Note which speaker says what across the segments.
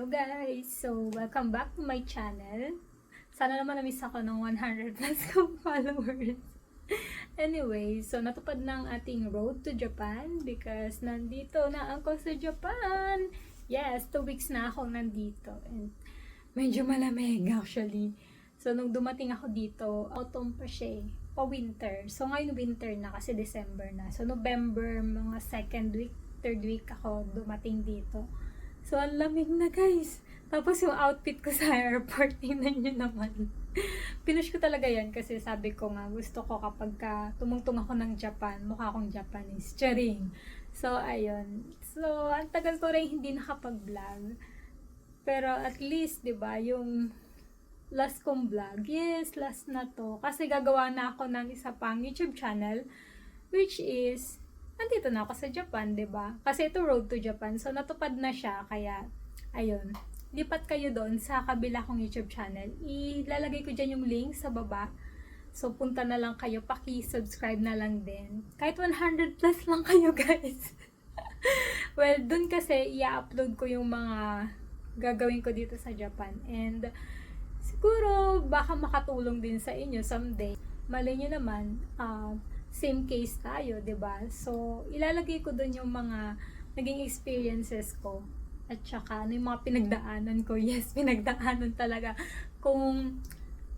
Speaker 1: guys! So, welcome back to my channel. Sana naman na-miss ako ng 100 plus kong followers. Anyway, so natupad na ang ating road to Japan because nandito na ako sa Japan. Yes, 2 weeks na akong nandito and medyo malamig actually. So, nung dumating ako dito, autumn pa siya pa-winter. So, ngayon winter na kasi December na. So, November, mga 2nd week, 3rd week ako dumating dito. So, ang lamig na guys. Tapos yung outfit ko sa airport, tingnan nyo naman. Pinush ko talaga yan kasi sabi ko nga, gusto ko kapag tumungtong ako ng Japan, mukha akong Japanese. Charing. So, ayun. So, ang tagal ko rin hindi nakapag-vlog. Pero at least, di ba, yung last kong vlog, yes, last na to. Kasi gagawa na ako ng isa pang YouTube channel, which is, nandito na ako sa Japan, di ba? Kasi ito Road to Japan, so natupad na siya, kaya, ayun. Lipat kayo doon sa kabila kong YouTube channel. Ilalagay ko dyan yung link sa baba. So, punta na lang kayo, paki-subscribe na lang din. Kahit 100 plus lang kayo, guys. Well, dun kasi, i-upload ko yung mga gagawin ko dito sa Japan. And, siguro, baka makatulong din sa inyo someday. Malay nyo naman, same case tayo, 'di ba? So, ilalagay ko doon yung mga naging experiences ko at saka ano yung mga pinagdaanan ko. Yes, pinagdaanan talaga kung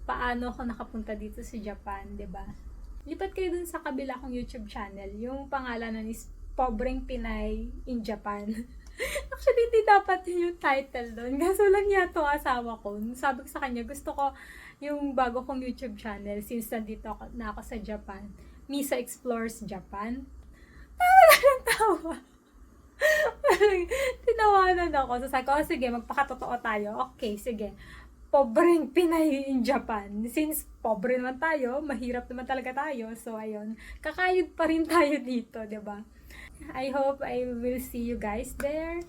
Speaker 1: paano ako nakapunta dito sa Japan, 'di ba? Lipat kayo dun sa kabila kong YouTube channel. Yung pangalan nun is Pobreng Pinay in Japan. Actually, hindi dapat yun yung title doon. Kaso lang yato asawa ko. Sabi ko sa kanya, gusto ko yung bago kong YouTube channel since nandito na ako sa Japan. Misa Explores Japan. Tawa na ng tawa. Tinawanan ako. So sabi ko, oh, sige, magpakatotoo tayo. Okay, sige. Pobreng Pinay in Japan. Since pobre naman tayo, mahirap naman talaga tayo. So, ayun. Kakayod pa rin tayo dito, 'di ba? I hope I will see you guys there.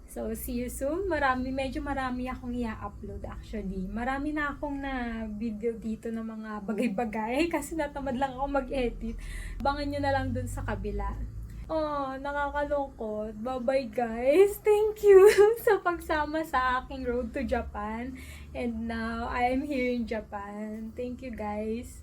Speaker 1: So, see you soon. Medyo marami akong i-upload actually. Marami na akong na video dito ng mga bagay-bagay kasi natamad lang ako mag-edit. Abangan nyo na lang dun sa kabila. Oh, nakakalungkot. Bye-bye guys. Thank you sa pagsama sa aking road to Japan. And now, I am here in Japan. Thank you guys.